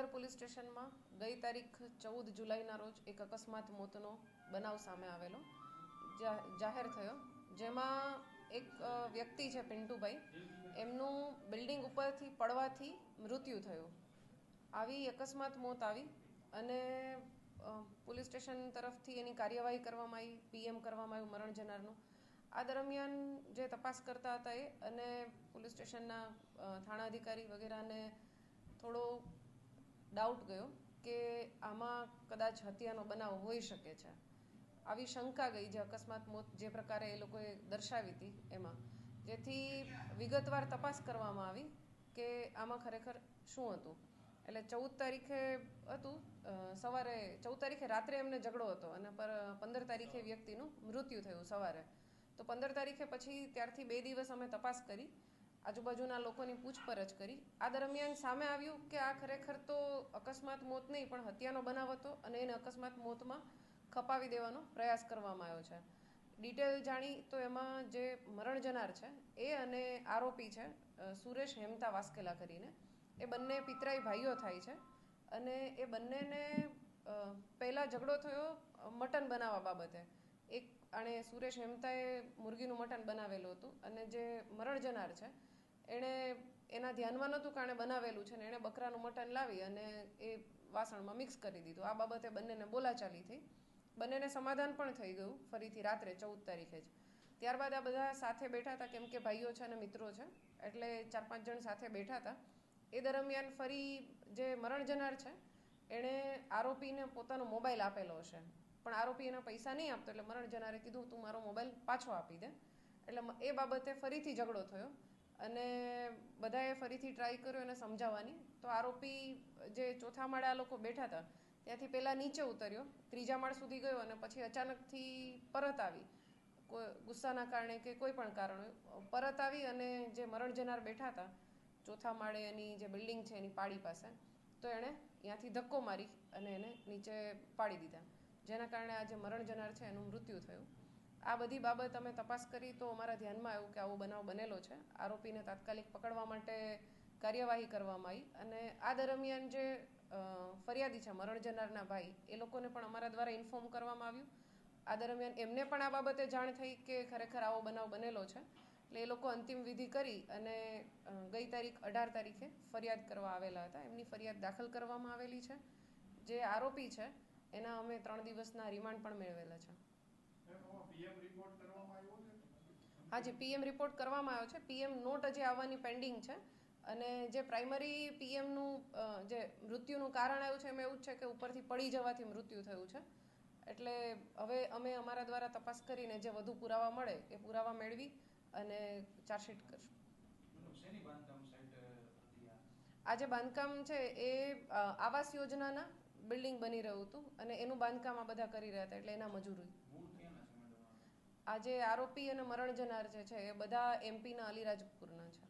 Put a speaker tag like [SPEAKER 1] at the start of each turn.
[SPEAKER 1] Visnagar police સ્ટેશનમાં ગઈ તારીખ 14 જુલાઈના રોજ એક અકસ્માત મોતનો બનાવ સામે આવેલો જાહેર થયો, જેમાં એક વ્યક્તિ છે પિન્ટુભાઈ, એમનું બિલ્ડિંગ ઉપરથી પડવાથી મૃત્યુ થયું. આવી અકસ્માત મોત આવી અને પોલીસ સ્ટેશન તરફથી એની કાર્યવાહી કરવામાં આવી, પીએમ કરવામાં આવ્યું મરણ જનારનું. આ દરમિયાન જે તપાસ કરતા હતા એ અને પોલીસ સ્ટેશનના થાણા અધિકારી વગેરેને થોડો ડાઉટ ગયો કે આમાં કદાચ હત્યાનો બનાવ હોઈ શકે છે. આવી શંકા ગઈ, જે અકસ્માત મોત જે પ્રકારે એ લોકોએ દર્શાવી હતી એમાં, જેથી વિગતવાર તપાસ કરવામાં આવી કે આમાં ખરેખર શું હતું. એટલે 14 તારીખે હતું સવારે, 14 તારીખે રાત્રે એમને ઝઘડો હતો અને 15 તારીખે વ્યક્તિનું મૃત્યુ થયું સવારે. તો 15 તારીખે પછી ત્યારથી 2 દિવસ અમે તપાસ કરી, આજુબાજુના લોકોની પૂછપરછ કરી. આ દરમિયાન સામે આવ્યું કે આ ખરેખર તો અકસ્માત મોત નહીં પણ હત્યાનો બનાવ હતો અને એને અકસ્માત મોતમાં ખપાવી દેવાનો પ્રયાસ કરવામાં આવ્યો છે. ડિટેલ જાણી તો એમાં જે મરણ જનાર છે એ અને આરોપી છે સુરેશ હેમતા વાસ્કેલા કરીને, એ બંને પિતરાઈ ભાઈઓ થાય છે અને એ બંનેને પહેલાં ઝઘડો થયો મટન બનાવવા બાબતે. એક આણે સુરેશ હેમતાએ મુરગીનું મટન બનાવેલું હતું અને જે મરણ જનાર છે એણે એના ધ્યાનમાં નહોતું કે આણે બનાવેલું છે ને એણે બકરાનું મટન લાવી અને એ વાસણમાં મિક્સ કરી દીધું. આ બાબતે બંનેને બોલાચાલી થઈ, બંનેને સમાધાન પણ થઈ ગયું ફરીથી રાત્રે 14 તારીખે જ. ત્યારબાદ આ બધા સાથે બેઠા હતા, કેમ કે ભાઈઓ છે અને મિત્રો છે એટલે 4-5 જણ સાથે બેઠા હતા. એ દરમિયાન ફરી જે મરણ જનાર છે એણે આરોપીને પોતાનો મોબાઈલ આપેલો હશે, પણ આરોપી એના પૈસા નહીં આપતો એટલે મરણ જનારે કીધું તું મારો મોબાઈલ પાછો આપી દે. એટલે એ બાબતે ફરીથી ઝઘડો થયો અને બધાએ ફરીથી ટ્રાય કર્યો એને સમજાવવાની. તો આરોપી જે ચોથા માળે આ લોકો બેઠા હતા ત્યાંથી પહેલાં નીચે ઉતર્યો, 3જા માળ સુધી ગયો અને પછી અચાનકથી પરત આવી, કોઈ ગુસ્સાના કારણે કે કોઈ પણ કારણે પરત આવી અને જે મરણ જનાર બેઠા હતા ચોથા માળે એની જે બિલ્ડિંગ છે એની પાડી પાસે, તો એણે ત્યાંથી ધક્કો મારી અને એને નીચે પાડી દીધા, જેના કારણે આ જે મરણ જનાર છે એનું મૃત્યુ થયું. આ બધી બાબત અમે તપાસ કરી તો અમારા ધ્યાનમાં આવ્યું કે આવો બનાવ બનેલો છે. આરોપીને તાત્કાલિક પકડવા માટે કાર્યવાહી કરવામાં આવી અને આ દરમિયાન જે ફરિયાદી છે મરણ જનારના ભાઈ, એ લોકોને પણ અમારા દ્વારા ઇન્ફોર્મ કરવામાં આવ્યું. આ દરમિયાન એમને પણ આ બાબતે જાણ થઈ કે ખરેખર આવો બનાવ બનેલો છે. એટલે એ લોકો અંતિમ વિધિ કરી અને ગઈ તારીખ 18 તારીખે ફરિયાદ કરવા આવેલા હતા. એમની ફરિયાદ દાખલ કરવામાં આવેલી છે. જે આરોપી છે એના અમે 3 દિવસના રિમાન્ડ પણ મેળવેલા છે. હા જી, પીએમ રિપોર્ટ કરવામાં આવ્યો છે. પીએમ નોટ હજી આવવાની પેન્ડિંગ છે અને જે પ્રાઇમરી પીએમનું જે મૃત્યુનું કારણ આવ્યું છે એમાં એવું જ છે કે ઉપરથી પડી જવાથી મૃત્યુ થયું છે. એટલે હવે અમે અમારા દ્વારા તપાસ કરીને જે વધુ પુરાવા મળે એ પુરાવા મેળવી અને ચાર્જશીટ કરશું. આ જે બાંધકામ છે એ આવાસ યોજનાના બિલ્ડિંગ બની રહ્યું હતું અને એનું બાંધકામ આ બધા કરી રહ્યા હતા, એટલે એના મજૂરી. આ જે આરોપી અને મરણ જનાર જે છે એ બધા એમપીના અલીરાજપુરના છે.